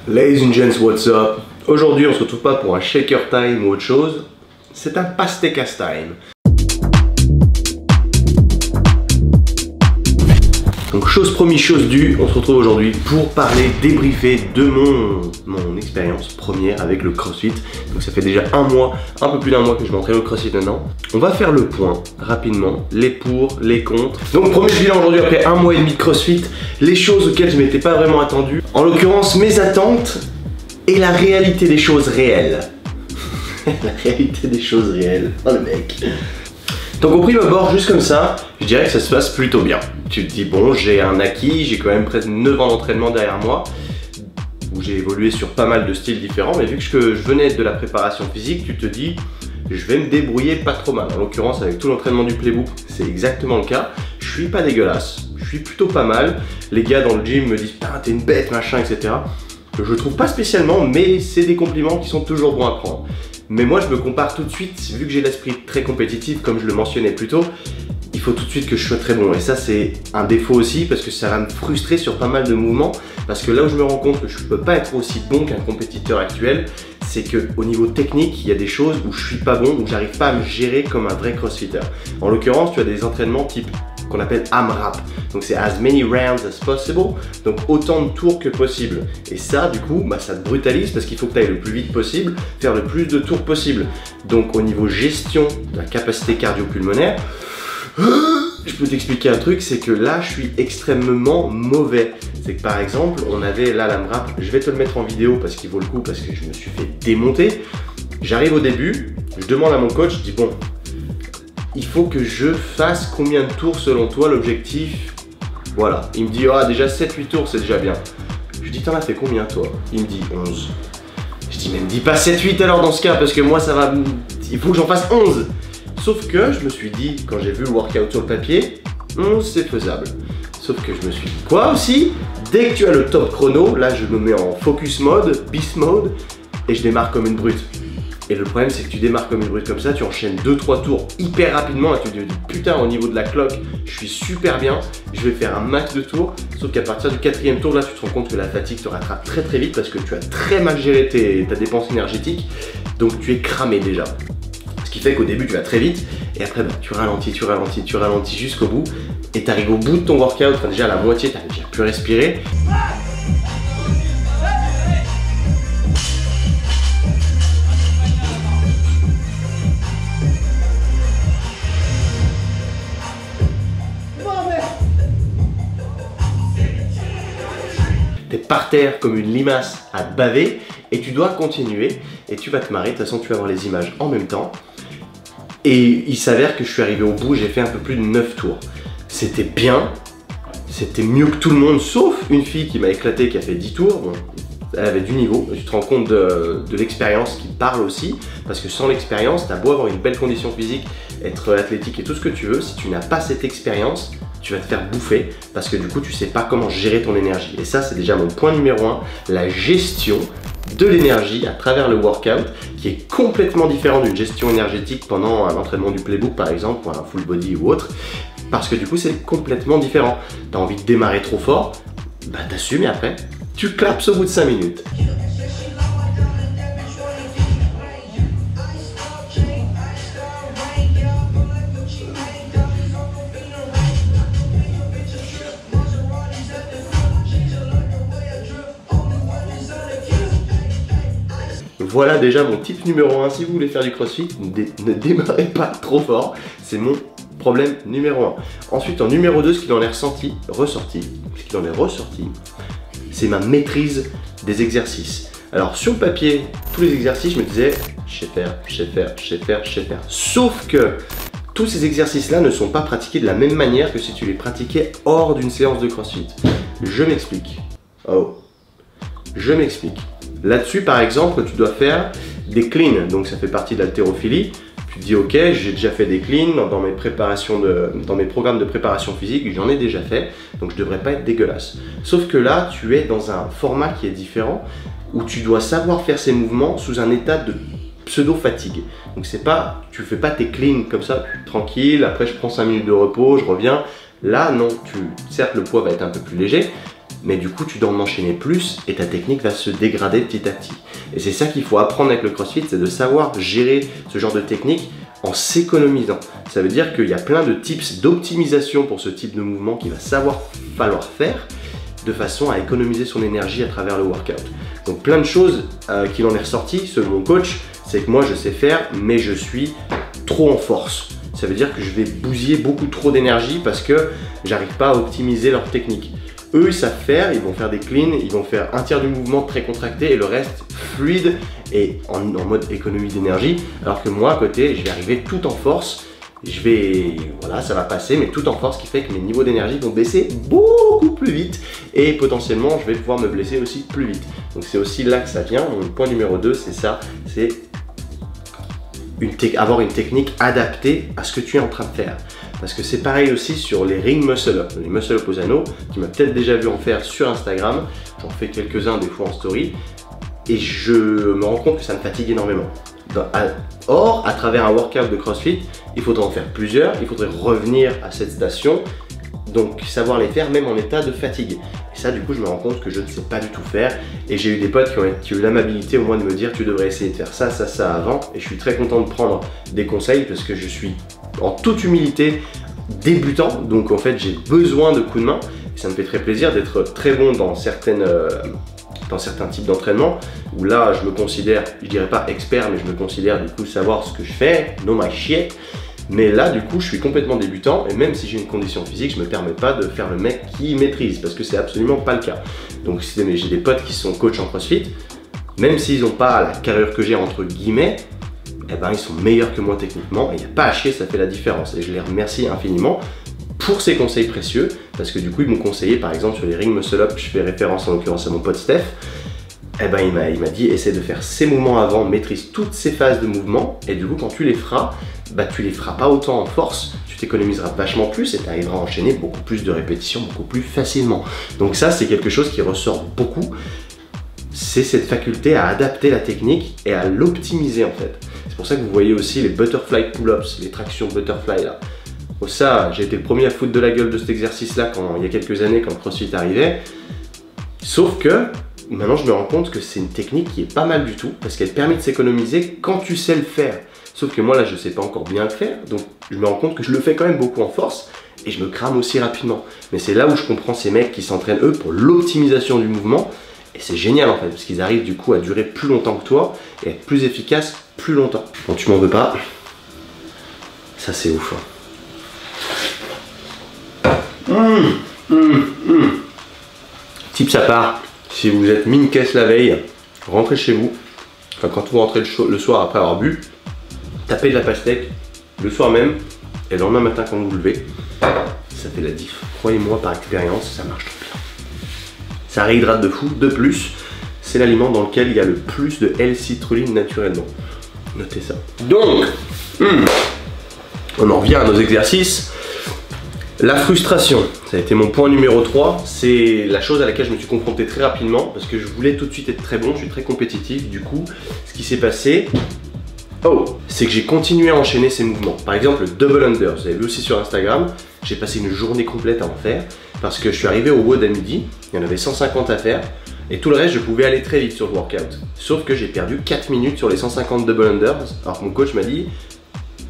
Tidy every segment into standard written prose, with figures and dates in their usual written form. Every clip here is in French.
Ladies and gents, what's up? Aujourd'hui, on se retrouve pas pour un shaker time ou autre chose, c'est un pastèque time. Donc chose promise, chose due, on se retrouve aujourd'hui pour parler, débriefer de mon expérience première avec le CrossFit. Donc ça fait déjà un peu plus d'un mois que je m'entraîne au CrossFit maintenant. On va faire le point rapidement, les pour, les contre. Donc premier bilan aujourd'hui après un mois et demi de CrossFit, les choses auxquelles je m'étais pas vraiment attendu. En l'occurrence mes attentes et la réalité des choses réelles. La réalité des choses réelles, oh le mec. Donc au prime abord, juste comme ça, je dirais que ça se passe plutôt bien. Tu te dis bon, j'ai un acquis, j'ai quand même presque 9 ans d'entraînement derrière moi, où j'ai évolué sur pas mal de styles différents, mais vu que je venais de la préparation physique, tu te dis je vais me débrouiller pas trop mal. En l'occurrence avec tout l'entraînement du playbook, c'est exactement le cas. Je suis pas dégueulasse, je suis plutôt pas mal. Les gars dans le gym me disent putain t'es une bête machin etc. Je trouve pas spécialement, mais c'est des compliments qui sont toujours bons à prendre. Mais moi je me compare tout de suite, vu que j'ai l'esprit très compétitif comme je le mentionnais plus tôt, il faut tout de suite que je sois très bon. Et ça c'est un défaut aussi parce que ça va me frustrer sur pas mal de mouvements. Parce que là où je me rends compte que je peux pas être aussi bon qu'un compétiteur actuel, c'est qu'au niveau technique, il y a des choses où je suis pas bon, où j'arrive pas à me gérer comme un vrai crossfitter. En l'occurrence, tu as des entraînements type qu'on appelle AMRAP, donc c'est as many rounds as possible, donc autant de tours que possible. Et ça du coup bah, ça te brutalise parce qu'il faut que tu ailles le plus vite possible, faire le plus de tours possible. Donc au niveau gestion de la capacité cardio-pulmonaire, je peux t'expliquer un truc, c'est que là je suis extrêmement mauvais. C'est que par exemple on avait là l'AMRAP, je vais te le mettre en vidéo parce qu'il vaut le coup, parce que je me suis fait démonter. J'arrive au début, je demande à mon coach, je dis bon, il faut que je fasse combien de tours selon toi l'objectif? Voilà, il me dit ah déjà 7-8 tours c'est déjà bien. Je dis t'en as fait combien toi? Il me dit 11. Je dis mais me dis pas 7-8 alors dans ce cas parce que moi ça va, il faut que j'en fasse 11. Sauf que je me suis dit quand j'ai vu le workout sur le papier, 11 c'est faisable. Sauf que je me suis dit quoi aussi? Dès que tu as le top chrono, là je me mets en focus mode, beast mode et je démarre comme une brute. Et le problème c'est que tu démarres comme une brute comme ça, tu enchaînes 2-3 tours hyper rapidement et tu te dis putain au niveau de la cloque je suis super bien, je vais faire un max de tours. Sauf qu'à partir du 4e tour là tu te rends compte que la fatigue te rattrape très très vite parce que tu as très mal géré ta dépense énergétique. Donc tu es cramé déjà. Ce qui fait qu'au début tu vas très vite et après bah, tu ralentis jusqu'au bout et tu arrives au bout de ton workout, enfin déjà à la moitié tu n'arrives déjà plus à respirer. T'es par terre comme une limace à baver et tu dois continuer et tu vas te marrer, de toute façon tu vas voir les images en même temps. Et il s'avère que je suis arrivé au bout, j'ai fait un peu plus de 9 tours. C'était bien, c'était mieux que tout le monde sauf une fille qui m'a éclaté qui a fait 10 tours. Bon, elle avait du niveau, tu te rends compte de l'expérience qui parle aussi, parce que sans l'expérience, t'as beau avoir une belle condition physique, être athlétique et tout ce que tu veux, si tu n'as pas cette expérience, tu vas te faire bouffer parce que du coup tu sais pas comment gérer ton énergie. Et ça c'est déjà mon point numéro 1, la gestion de l'énergie à travers le workout qui est complètement différent d'une gestion énergétique pendant un entraînement du playbook par exemple, pour un full body ou autre, parce que du coup c'est complètement différent. Tu as envie de démarrer trop fort, bah t'assumes et après tu clapes au bout de 5 minutes. Voilà déjà mon tip numéro 1, si vous voulez faire du crossfit, ne démarrez pas trop fort, c'est mon problème numéro 1. Ensuite en numéro 2, ce qu'il en est ressorti, c'est ma maîtrise des exercices. Alors sur le papier, tous les exercices, je me disais, je sais faire. Sauf que tous ces exercices-là ne sont pas pratiqués de la même manière que si tu les pratiquais hors d'une séance de crossfit. Je m'explique. Là-dessus, par exemple, tu dois faire des cleans, donc ça fait partie de l'haltérophilie. Tu te dis ok, j'ai déjà fait des cleans dans mes programmes de préparation physique, j'en ai déjà fait, donc je devrais pas être dégueulasse. Sauf que là, tu es dans un format qui est différent, où tu dois savoir faire ces mouvements sous un état de pseudo-fatigue. Donc c'est pas, tu fais pas tes cleans comme ça, tranquille, après je prends 5 minutes de repos, je reviens. Là non, certes le poids va être un peu plus léger, mais du coup tu dois en enchaîner plus et ta technique va se dégrader petit à petit. Et c'est ça qu'il faut apprendre avec le CrossFit, c'est de savoir gérer ce genre de technique en s'économisant. Ça veut dire qu'il y a plein de tips d'optimisation pour ce type de mouvement qu'il va falloir faire de façon à économiser son énergie à travers le workout. Donc plein de choses qu'il en est ressorti selon mon coach, c'est que moi je sais faire mais je suis trop en force. Ça veut dire que je vais bousiller beaucoup trop d'énergie parce que j'arrive pas à optimiser leur technique. Eux ils savent faire, ils vont faire des cleans, ils vont faire un tiers du mouvement très contracté et le reste fluide et en mode économie d'énergie. Alors que moi à côté je vais arriver tout en force, voilà ça va passer mais tout en force, ce qui fait que mes niveaux d'énergie vont baisser beaucoup plus vite et potentiellement je vais pouvoir me blesser aussi plus vite. Donc c'est aussi là que ça vient. Mon point numéro 2 c'est ça, c'est avoir une technique adaptée à ce que tu es en train de faire. Parce que c'est pareil aussi sur les ring muscle up, les muscle up aux anneaux. Tu m'as peut-être déjà vu en faire sur Instagram, j'en fais quelques-uns des fois en story et je me rends compte que ça me fatigue énormément. Or, à travers un workout de CrossFit, il faudrait en faire plusieurs, il faudrait revenir à cette station, donc savoir les faire même en état de fatigue. Et ça du coup je me rends compte que je ne sais pas du tout faire et j'ai eu des potes qui ont eu l'amabilité au moins de me dire tu devrais essayer de faire ça, ça, ça avant, et je suis très content de prendre des conseils parce que je suis en toute humilité débutant, donc en fait j'ai besoin de coups de main et ça me fait très plaisir d'être très bon dans certains types d'entraînement où là je me considère, je dirais pas expert mais je me considère du coup savoir ce que je fais, know my shit. Mais là du coup je suis complètement débutant et même si j'ai une condition physique je me permets pas de faire le mec qui maîtrise parce que c'est absolument pas le cas. Donc j'ai des potes qui sont coachs en CrossFit, même s'ils n'ont pas la carrure que j'ai entre guillemets, eh ben ils sont meilleurs que moi techniquement et il n'y a pas à chier, ça fait la différence et je les remercie infiniment pour ces conseils précieux parce que du coup ils m'ont conseillé par exemple sur les ring muscle up, je fais référence en l'occurrence à mon pote Steph. Eh ben il m'a dit essaie de faire ces mouvements avant, maîtrise toutes ces phases de mouvement et du coup quand tu les feras, bah tu les feras pas autant en force, tu t'économiseras vachement plus et tu arriveras à enchaîner beaucoup plus de répétitions beaucoup plus facilement. Donc ça c'est quelque chose qui ressort beaucoup, c'est cette faculté à adapter la technique et à l'optimiser en fait. C'est pour ça que vous voyez aussi les butterfly pull-ups, les tractions butterfly là. Oh, ça, j'ai été le premier à foutre de la gueule de cet exercice là il y a quelques années quand CrossFit arrivait, sauf que maintenant je me rends compte que c'est une technique qui est pas mal du tout parce qu'elle permet de s'économiser quand tu sais le faire. Sauf que moi là je sais pas encore bien le faire, donc je me rends compte que je le fais quand même beaucoup en force et je me crame aussi rapidement. Mais c'est là où je comprends ces mecs qui s'entraînent eux pour l'optimisation du mouvement et c'est génial en fait parce qu'ils arrivent du coup à durer plus longtemps que toi et être plus efficaces plus longtemps. Bon tu m'en veux pas, ça c'est ouf. Tips à part, si vous êtes mis une caisse la veille, rentrez chez vous, enfin quand vous rentrez le soir après avoir bu, tapez de la pastèque le soir même et le lendemain matin quand vous vous levez, ça fait la diff. Croyez-moi par expérience, ça marche trop bien. Ça réhydrate de fou. De plus, c'est l'aliment dans lequel il y a le plus de L-citrulline naturellement. Notez ça. Donc, on en revient à nos exercices. La frustration, ça a été mon point numéro 3, c'est la chose à laquelle je me suis confronté très rapidement parce que je voulais tout de suite être très bon, je suis très compétitif, du coup, ce qui s'est passé, c'est que j'ai continué à enchaîner ces mouvements. Par exemple, le double under, vous avez vu aussi sur Instagram, j'ai passé une journée complète à en faire parce que je suis arrivé au WOD à midi, il y en avait 150 à faire et tout le reste, je pouvais aller très vite sur le workout. Sauf que j'ai perdu 4 minutes sur les 150 double unders, alors que mon coach m'a dit,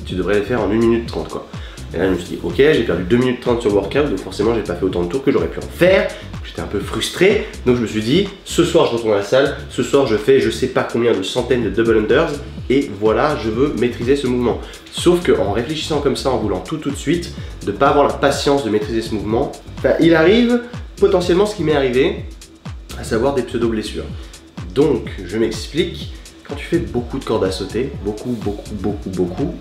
tu devrais les faire en 1 minute 30 quoi. Et là je me suis dit ok, j'ai perdu 2 minutes 30 sur le workout, donc forcément j'ai pas fait autant de tours que j'aurais pu en faire. J'étais un peu frustré, donc je me suis dit ce soir je retourne à la salle, ce soir je fais je sais pas combien de centaines de double unders et voilà, je veux maîtriser ce mouvement. Sauf qu'en réfléchissant comme ça, en voulant tout de suite, de pas avoir la patience de maîtriser ce mouvement, il arrive potentiellement ce qui m'est arrivé, à savoir des pseudo-blessures. Donc je m'explique, quand tu fais beaucoup de cordes à sauter, beaucoup,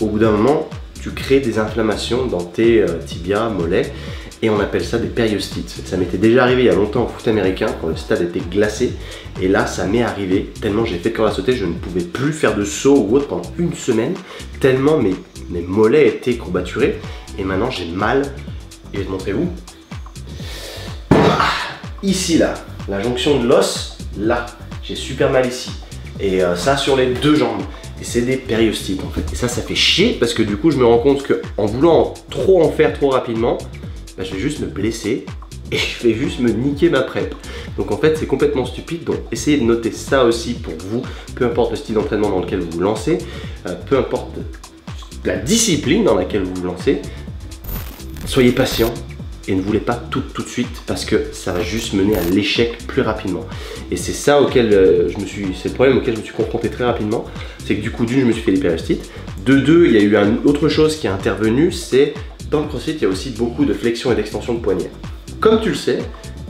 au bout d'un moment, tu crées des inflammations dans tes tibias, mollets, et on appelle ça des périostites. Ça m'était déjà arrivé il y a longtemps au foot américain, quand le stade était glacé, et là ça m'est arrivé, tellement j'ai fait de corde à sauter, je ne pouvais plus faire de saut ou autre pendant une semaine, tellement mes mollets étaient courbaturés, et maintenant j'ai mal, et je vais te montrer où. Ici là, la jonction de l'os, là, j'ai super mal ici, et ça sur les 2 jambes. Et c'est des périostites en fait. Et ça fait chier parce que du coup je me rends compte qu'en voulant trop en faire trop rapidement, bah, je vais juste me blesser et je vais juste me niquer ma prep. Donc en fait c'est complètement stupide, donc essayez de noter ça aussi pour vous, peu importe le style d'entraînement dans lequel vous vous lancez, peu importe la discipline dans laquelle vous vous lancez, soyez patient et ne voulez pas tout de suite parce que ça va juste mener à l'échec plus rapidement. Et c'est ça auquel c'est le problème auquel je me suis confronté très rapidement, c'est que du coup d'une je me suis fait des périostites, de deux il y a eu autre chose qui est intervenue, c'est dans le CrossFit il y a aussi beaucoup de flexion et d'extension de poignets. Comme tu le sais,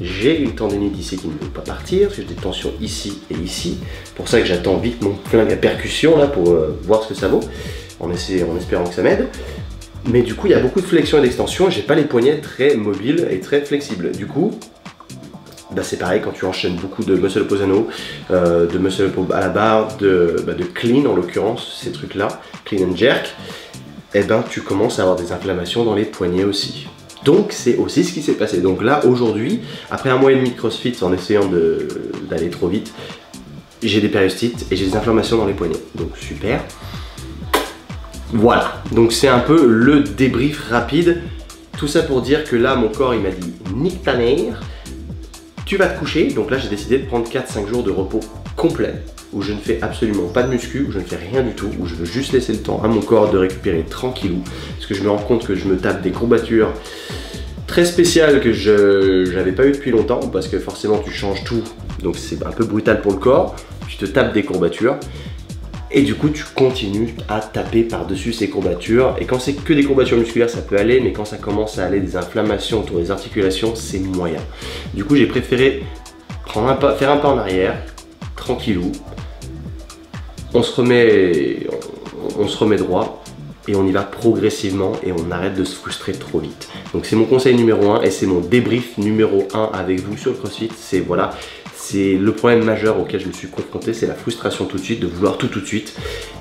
j'ai une tendinite ici qui ne veut pas partir, parce que j'ai des tensions ici et ici. C'est pour ça que j'attends vite mon flingue à percussion là pour voir ce que ça vaut, en espérant que ça m'aide. Mais du coup, il y a beaucoup de flexion et d'extension et j'ai pas les poignets très mobiles et très flexibles. Du coup, bah c'est pareil quand tu enchaînes beaucoup de muscle up aux anneaux, de muscle up à la barre, de clean en l'occurrence, ces trucs-là, clean and jerk, et ben tu commences à avoir des inflammations dans les poignets aussi. Donc c'est aussi ce qui s'est passé. Donc là aujourd'hui, après 1 mois et demi de CrossFit en essayant d'aller trop vite, j'ai des périostites et j'ai des inflammations dans les poignets. Donc super. Voilà, donc c'est un peu le débrief rapide. Tout ça pour dire que là mon corps il m'a dit nique ta mère, tu vas te coucher. Donc là j'ai décidé de prendre 4-5 jours de repos complet où je ne fais absolument pas de muscu, où je ne fais rien du tout, où je veux juste laisser le temps à mon corps de récupérer tranquillou. Parce que je me rends compte que je me tape des courbatures très spéciales que je n'avais pas eu depuis longtemps, parce que forcément tu changes tout, donc c'est un peu brutal pour le corps, tu te tapes des courbatures, et du coup tu continues à taper par-dessus ces courbatures, et quand c'est que des courbatures musculaires ça peut aller, mais quand ça commence à aller des inflammations autour des articulations, c'est moyen. Du coup j'ai préféré faire un pas en arrière, tranquillou, on se remet droit et on y va progressivement et on arrête de se frustrer trop vite. Donc c'est mon conseil numéro 1 et c'est mon débrief numéro 1 avec vous sur le CrossFit. C'est voilà, c'est le problème majeur auquel je me suis confronté, c'est la frustration tout de suite, de vouloir tout de suite.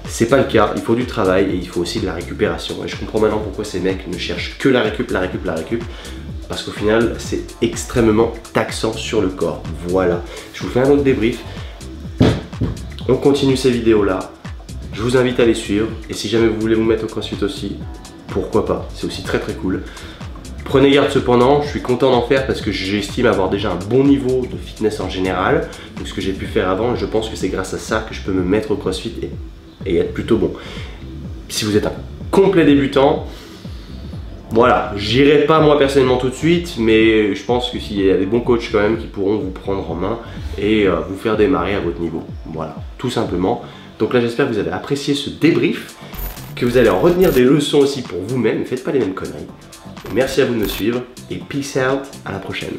C'est pas le cas, il faut du travail et il faut aussi de la récupération. Et je comprends maintenant pourquoi ces mecs ne cherchent que la récup, parce qu'au final c'est extrêmement taxant sur le corps. Voilà, je vous fais un autre débrief. On continue ces vidéos là, je vous invite à les suivre et si jamais vous voulez vous mettre au CrossFit aussi, pourquoi pas, c'est aussi très cool. Prenez garde cependant, je suis content d'en faire parce que j'estime avoir déjà un bon niveau de fitness en général, donc ce que j'ai pu faire avant, je pense que c'est grâce à ça que je peux me mettre au CrossFit et être plutôt bon. Si vous êtes un complet débutant, voilà, j'irai pas moi personnellement tout de suite, mais je pense que s'il y a des bons coachs quand même qui pourront vous prendre en main et vous faire démarrer à votre niveau. Voilà, tout simplement. Donc là j'espère que vous avez apprécié ce débrief, que vous allez en retenir des leçons aussi pour vous-même, ne faites pas les mêmes conneries. Merci à vous de me suivre et peace out, à la prochaine.